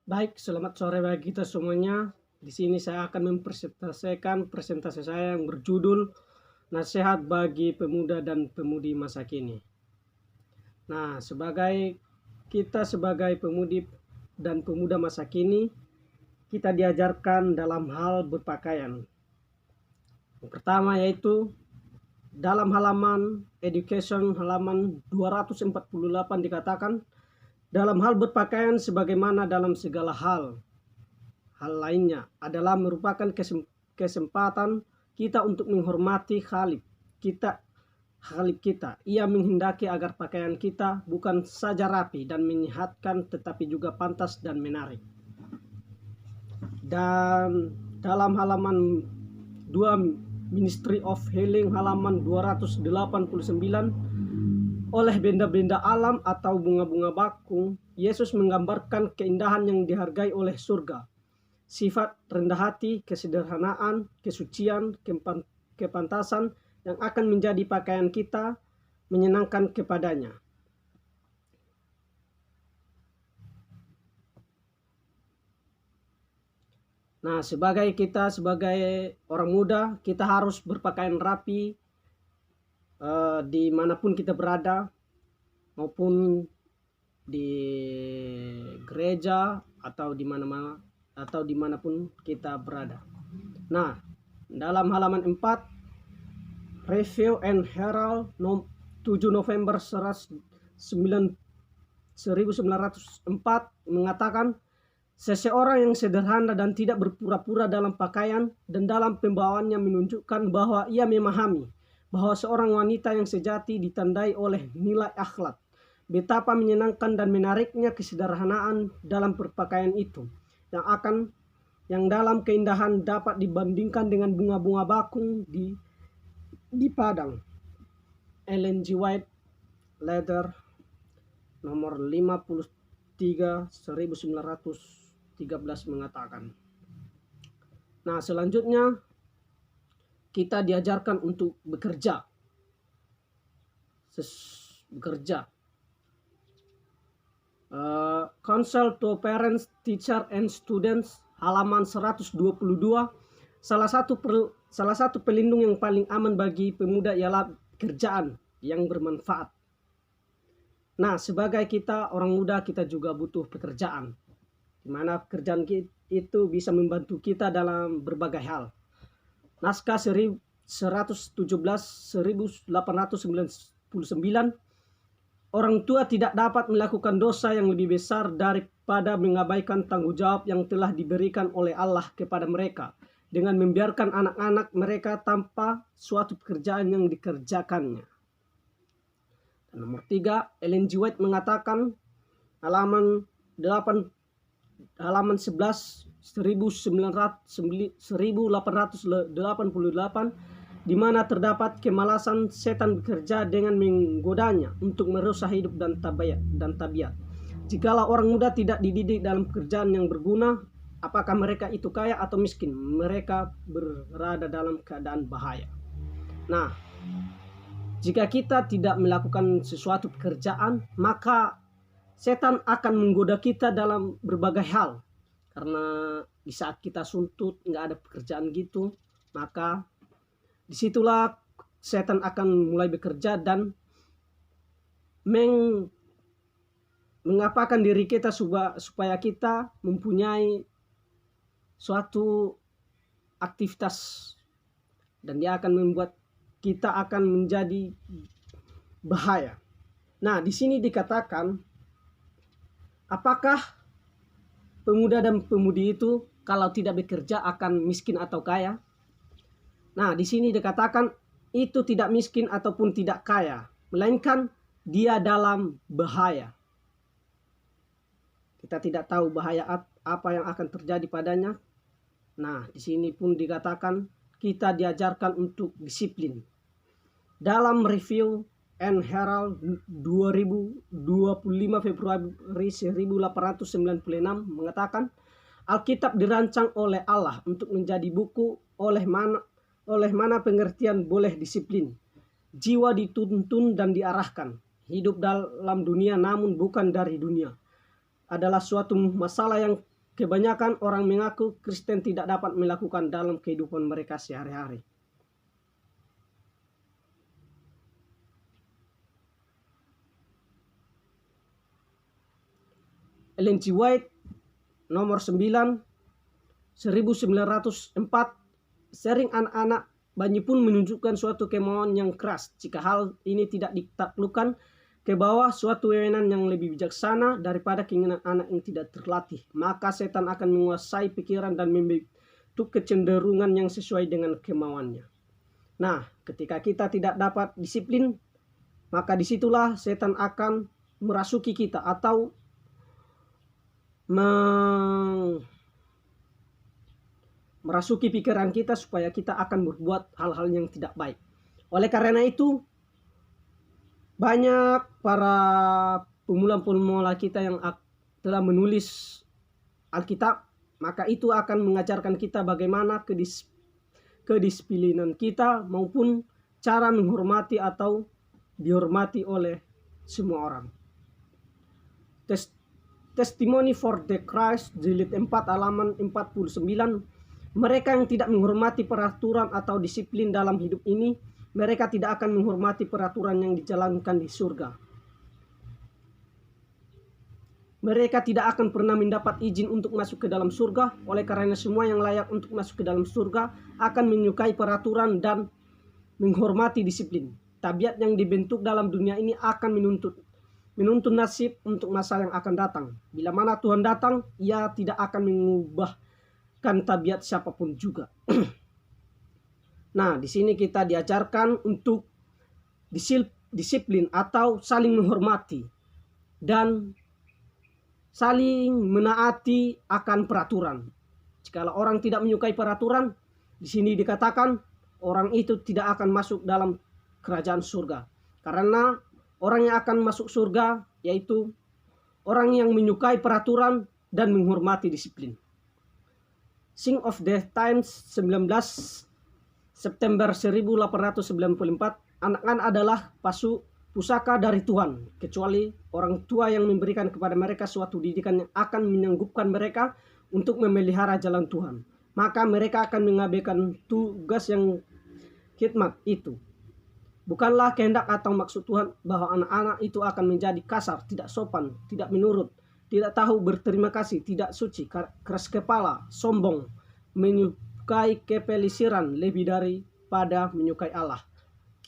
Baik, selamat sore bagi kita semuanya. Di sini saya akan mempresentasikan presentasi saya yang berjudul Nasihat bagi Pemuda dan Pemudi Masa Kini. Nah, sebagai pemudi dan pemuda masa kini, kita diajarkan dalam hal berpakaian. Yang pertama yaitu dalam halaman Education halaman 248 dikatakan, dalam hal berpakaian sebagaimana dalam segala hal lainnya adalah merupakan kesempatan kita untuk menghormati Khalik kita. Ia menghendaki agar pakaian kita bukan saja rapi dan menyehatkan, tetapi juga pantas dan menarik. Dan dalam halaman 2 Ministry of Healing halaman 289, oleh benda-benda alam atau bunga-bunga bakung, Yesus menggambarkan keindahan yang dihargai oleh surga. Sifat rendah hati, kesederhanaan, kesucian, kepantasan yang akan menjadi pakaian kita menyenangkan kepadanya. Nah, sebagai orang muda, kita harus berpakaian rapi dimanapun kita berada, maupun di gereja atau di mana-mana atau dimanapun kita berada. Nah, dalam halaman 4 Review and Herald 7 November 1904 mengatakan, seseorang yang sederhana dan tidak berpura-pura dalam pakaian dan dalam pembawaannya menunjukkan bahwa ia memahami bahwa seorang wanita yang sejati ditandai oleh nilai akhlak. Betapa menyenangkan dan menariknya kesederhanaan dalam berpakaian itu, yang dalam keindahan dapat dibandingkan dengan bunga-bunga bakung di padang. Ellen G. White, Letter nomor 53 1913 mengatakan. Nah, selanjutnya kita diajarkan untuk bekerja. Counsel to Parents, Teacher and Students halaman 122, salah satu pelindung yang paling aman bagi pemuda ialah pekerjaan yang bermanfaat. Nah, sebagai kita orang muda, kita juga butuh pekerjaan, di mana pekerjaan itu bisa membantu kita dalam berbagai hal. Naskah 117/1899, orang tua tidak dapat melakukan dosa yang lebih besar daripada mengabaikan tanggung jawab yang telah diberikan oleh Allah kepada mereka dengan membiarkan anak-anak mereka tanpa suatu pekerjaan yang dikerjakannya. Dan nomor 3, Ellen G. White mengatakan halaman 11 1888, di mana terdapat kemalasan setan bekerja dengan menggodanya untuk merusak hidup dan tabiat. Jikalau orang muda tidak dididik dalam pekerjaan yang berguna, apakah mereka itu kaya atau miskin, mereka berada dalam keadaan bahaya. Nah, jika kita tidak melakukan sesuatu pekerjaan, maka setan akan menggoda kita dalam berbagai hal. Karena di saat kita suntuk, nggak ada pekerjaan gitu, maka disitulah setan akan mulai bekerja dan mengapakan diri kita supaya kita mempunyai suatu aktivitas, dan dia akan membuat kita akan menjadi bahaya. Nah, di sini dikatakan, apakah pemuda dan pemudi itu kalau tidak bekerja akan miskin atau kaya? Nah, di sini dikatakan itu tidak miskin ataupun tidak kaya, melainkan dia dalam bahaya. Kita tidak tahu bahaya apa yang akan terjadi padanya. Nah, di sini pun dikatakan kita diajarkan untuk disiplin. Dalam Review and Herald 25 Februari 1896 mengatakan, Alkitab dirancang oleh Allah untuk menjadi buku oleh mana pengertian boleh disiplin. Jiwa dituntun dan diarahkan. Hidup dalam dunia namun bukan dari dunia adalah suatu masalah yang kebanyakan orang mengaku Kristen tidak dapat melakukan dalam kehidupan mereka sehari-hari. Ellen G. White, nomor 9, 1904, sering anak-anak banyak pun menunjukkan suatu kemauan yang keras jika hal ini tidak ditaklukkan ke bawah suatu wewenang yang lebih bijaksana daripada keinginan anak yang tidak terlatih. Maka setan akan menguasai pikiran dan membentuk kecenderungan yang sesuai dengan kemauannya. Nah, ketika kita tidak dapat disiplin, maka disitulah setan akan merasuki kita atau merasuki pikiran kita supaya kita akan berbuat hal-hal yang tidak baik. Oleh karena itu, banyak para pemula-pemula kita yang telah menulis Alkitab, maka itu akan mengajarkan kita bagaimana kedisiplinan kita maupun cara menghormati atau dihormati oleh semua orang. Testimony for the Christ, jilid 4 halaman 49. Mereka yang tidak menghormati peraturan atau disiplin dalam hidup ini, mereka tidak akan menghormati peraturan yang dijalankan di surga. Mereka tidak akan pernah mendapat izin untuk masuk ke dalam surga. Oleh karena semua yang layak untuk masuk ke dalam surga akan menyukai peraturan dan menghormati disiplin. Tabiat yang dibentuk dalam dunia ini akan menuntun nasib untuk masa yang akan datang. Bila mana Tuhan datang, Ia tidak akan mengubahkan tabiat siapapun juga. Nah, di sini kita diajarkan untuk disiplin atau saling menghormati dan saling menaati akan peraturan. Jika orang tidak menyukai peraturan, di sini dikatakan orang itu tidak akan masuk dalam kerajaan surga. Karena orang yang akan masuk surga yaitu orang yang menyukai peraturan dan menghormati disiplin. Sing of the Times 19 September 1894, anak-anak adalah pusaka dari Tuhan, kecuali orang tua yang memberikan kepada mereka suatu didikan yang akan menyanggupkan mereka untuk memelihara jalan Tuhan. Maka mereka akan mengabaikan tugas yang khidmat itu. Bukanlah kehendak atau maksud Tuhan bahwa anak-anak itu akan menjadi kasar, tidak sopan, tidak menurut, tidak tahu berterima kasih, tidak suci, keras kepala, sombong, menyukai kepelisiran lebih daripada menyukai Allah.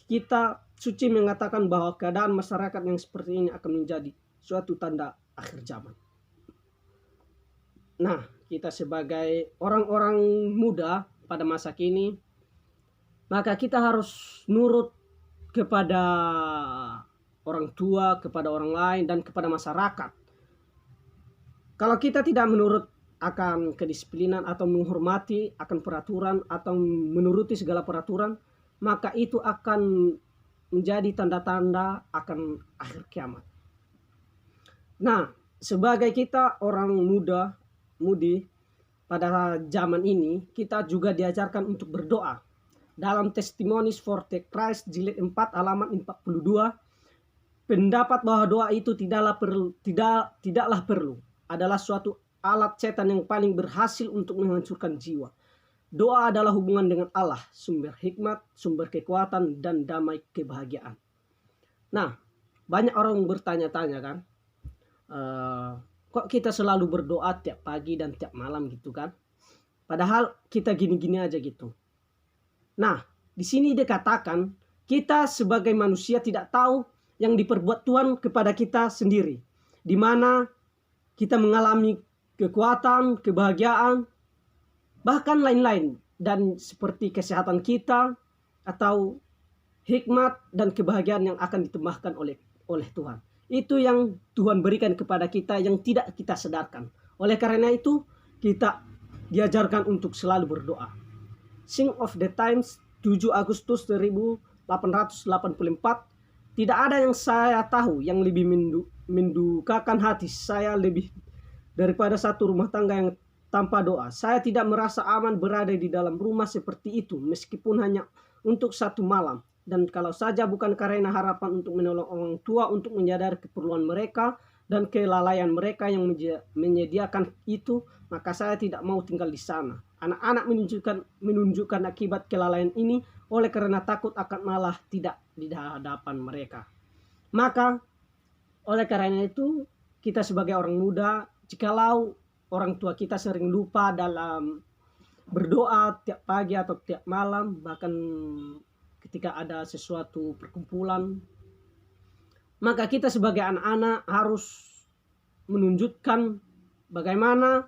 Kitab suci mengatakan bahwa keadaan masyarakat yang seperti ini akan menjadi suatu tanda akhir zaman. Nah, kita sebagai orang-orang muda pada masa kini, maka kita harus nurut kepada orang tua, kepada orang lain, dan kepada masyarakat. Kalau kita tidak menurut akan kedisiplinan atau menghormati akan peraturan atau menuruti segala peraturan, maka itu akan menjadi tanda-tanda akan akhir kiamat. Nah, sebagai kita orang mudi pada zaman ini, kita juga diajarkan untuk berdoa. Dalam Testimonies for the Christ jilid 4 halaman 42, pendapat bahwa doa itu tidaklah perlu, adalah suatu alat setan yang paling berhasil untuk menghancurkan jiwa. Doa adalah hubungan dengan Allah, sumber hikmat, sumber kekuatan, dan damai kebahagiaan. Nah, banyak orang bertanya-tanya kan, kok kita selalu berdoa tiap pagi dan tiap malam gitu kan? Padahal kita gini-gini aja gitu. Nah, di sini dikatakan kita sebagai manusia tidak tahu yang diperbuat Tuhan kepada kita sendiri, di mana kita mengalami kekuatan, kebahagiaan, bahkan lain-lain, dan seperti kesehatan kita atau hikmat dan kebahagiaan yang akan ditambahkan oleh Tuhan. Itu yang Tuhan berikan kepada kita yang tidak kita sadarkan. Oleh karena itu kita diajarkan untuk selalu berdoa. Sing of the Times 7 Agustus 1884, tidak ada yang saya tahu yang lebih mendukakan hati saya lebih daripada satu rumah tangga yang tanpa doa. Saya tidak merasa aman berada di dalam rumah seperti itu, meskipun hanya untuk satu malam. Dan kalau saja bukan karena harapan untuk menolong orang tua untuk menyadari keperluan mereka dan kelalaian mereka yang menyediakan itu, maka saya tidak mau tinggal di sana. Anak-anak menunjukkan akibat kelalaian ini oleh karena takut akan malah tidak di hadapan mereka. Maka oleh karena itu kita sebagai orang muda, jikalau orang tua kita sering lupa dalam berdoa tiap pagi atau tiap malam, bahkan ketika ada sesuatu perkumpulan, maka kita sebagai anak-anak harus menunjukkan bagaimana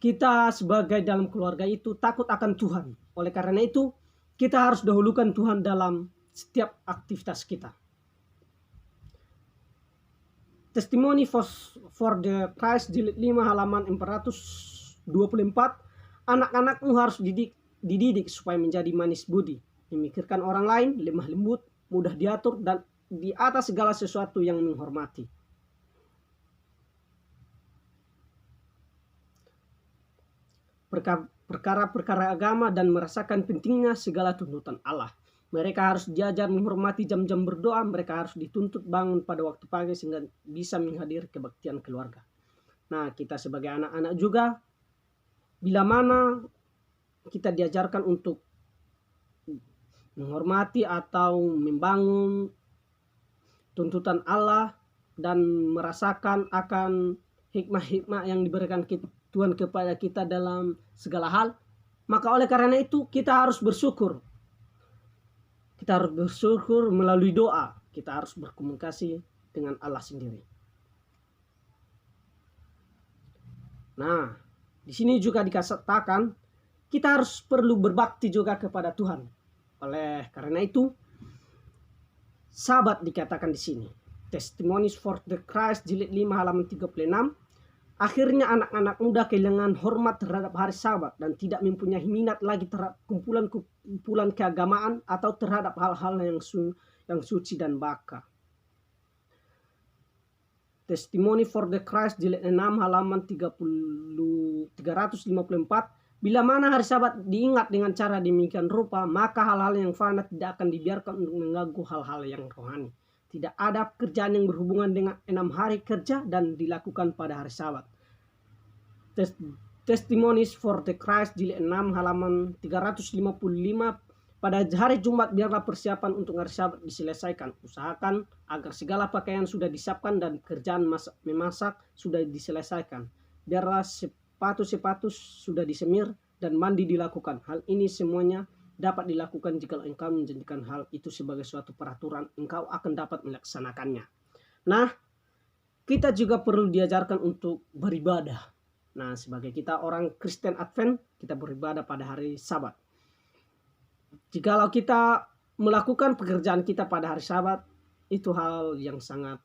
kita sebagai dalam keluarga itu takut akan Tuhan. Oleh karena itu kita harus dahulukan Tuhan dalam setiap aktivitas kita. Testimony for the Christ jilid 5 halaman 424. Anak-anakmu harus dididik supaya menjadi manis budi, memikirkan orang lain, lemah lembut, mudah diatur, dan di atas segala sesuatu yang menghormati. Perkara-perkara agama dan merasakan pentingnya segala tuntutan Allah. Mereka harus diajar menghormati jam-jam berdoa. Mereka harus dituntut bangun pada waktu pagi sehingga bisa menghadiri kebaktian keluarga. Nah, kita sebagai anak-anak juga, bila mana kita diajarkan untuk menghormati atau membangun tuntutan Allah dan merasakan akan hikmah-hikmah yang diberikan Tuhan kepada kita dalam segala hal, maka oleh karena itu kita harus bersyukur. Kita harus bersyukur melalui doa. Kita harus berkomunikasi dengan Allah sendiri. Nah, di sini juga dikatakan kita harus perlu berbakti juga kepada Tuhan. Oleh karena itu, Sabat dikatakan di sini. Testimonies for the Christ jilid 5 halaman 36. Akhirnya anak-anak muda kehilangan hormat terhadap hari Sabat dan tidak mempunyai minat lagi terhadap kumpulan keagamaan atau terhadap hal-hal yang suci dan baka. Testimony for the Christ jilid 6 halaman 354. Bila mana hari Sabat diingat dengan cara demikian rupa, maka hal-hal yang fana tidak akan dibiarkan untuk mengganggu hal-hal yang rohani. Tidak ada pekerjaan yang berhubungan dengan 6 hari kerja dan dilakukan pada hari Sabat. Testimonies for the Christ jilid 6 halaman 355. Pada hari Jumat biarlah persiapan untuk hari Sabat diselesaikan. Usahakan agar segala pakaian sudah disiapkan dan pekerjaan memasak sudah diselesaikan. Biarlah sepatu-sepatu sudah disemir dan mandi dilakukan. Hal ini semuanya dapat dilakukan jika engkau menjadikan hal itu sebagai suatu peraturan, engkau akan dapat melaksanakannya. Nah, kita juga perlu diajarkan untuk beribadah. Nah, sebagai kita orang Kristen Advent, kita beribadah pada hari Sabat. Jikalau kita melakukan pekerjaan kita pada hari Sabat, itu hal yang sangat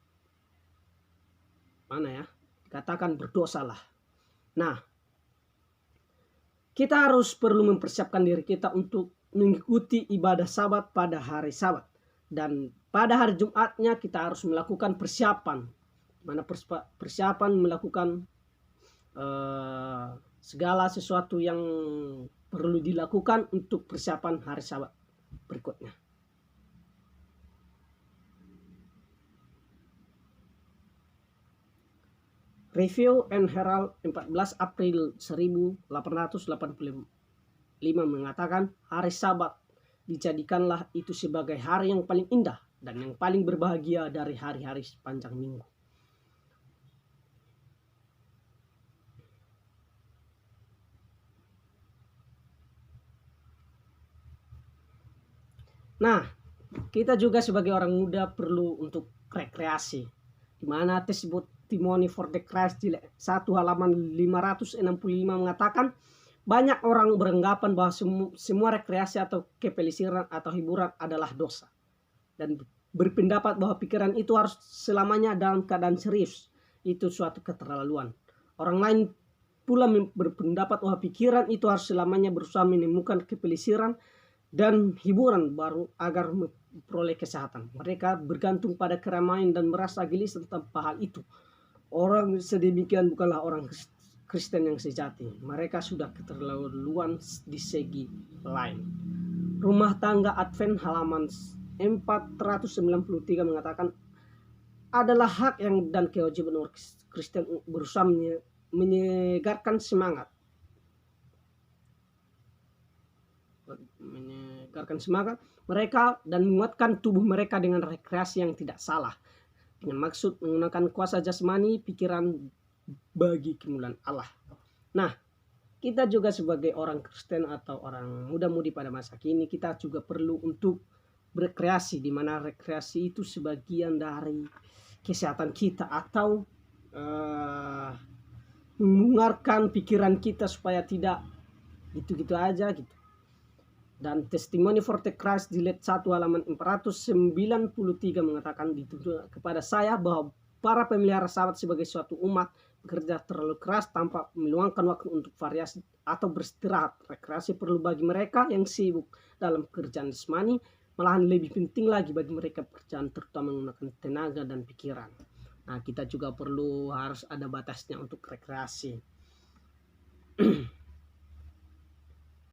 dikatakan berdosalah. Nah, kita harus perlu mempersiapkan diri kita untuk mengikuti ibadah Sabat pada hari Sabat, dan pada hari Jumatnya kita harus melakukan persiapan, melakukan segala sesuatu yang perlu dilakukan untuk persiapan hari Sabat berikutnya. Review and Herald 14 April 1885 mengatakan hari Sabat dijadikanlah itu sebagai hari yang paling indah dan yang paling berbahagia dari hari-hari sepanjang minggu. Nah, kita juga sebagai orang muda perlu untuk rekreasi, di mana Testimony for the Christ 1 halaman 565 mengatakan banyak orang beranggapan bahwa semua rekreasi atau kepelisiran atau hiburan adalah dosa, dan berpendapat bahwa pikiran itu harus selamanya dalam keadaan serius. Itu suatu keterlaluan. Orang lain pula berpendapat bahwa pikiran itu harus selamanya berusaha menemukan kepelisiran dan hiburan baru agar memperoleh kesehatan. Mereka bergantung pada keramaian dan merasa gelisah tentang hal itu. Orang sedemikian bukanlah orang Kristen yang sejati. Mereka sudah keterlaluan di segi lain. Rumah Tangga Advent halaman 493 mengatakan adalah hak yang dan kewajiban orang Kristen berusaha menyegarkan semangat mereka dan menguatkan tubuh mereka dengan rekreasi yang tidak salah, dengan maksud menggunakan kuasa jasmani pikiran bagi kemuliaan Allah. Nah, kita juga sebagai orang Kristen atau orang muda-mudi pada masa kini, kita juga perlu untuk berkreasi, di mana rekreasi itu sebagian dari kesehatan kita atau mendengarkan pikiran kita supaya tidak gitu-gitu aja gitu. Dan Testimony for the Christ jilid 1 halaman 493 mengatakan dituntut kepada saya bahwa para pemelihara sahabat sebagai suatu umat bekerja terlalu keras tanpa meluangkan waktu untuk variasi atau beristirahat. Rekreasi perlu bagi mereka yang sibuk dalam pekerjaan jasmani, malahan lebih penting lagi bagi mereka pekerjaan terutama menggunakan tenaga dan pikiran. Nah, kita juga perlu harus ada batasnya untuk rekreasi.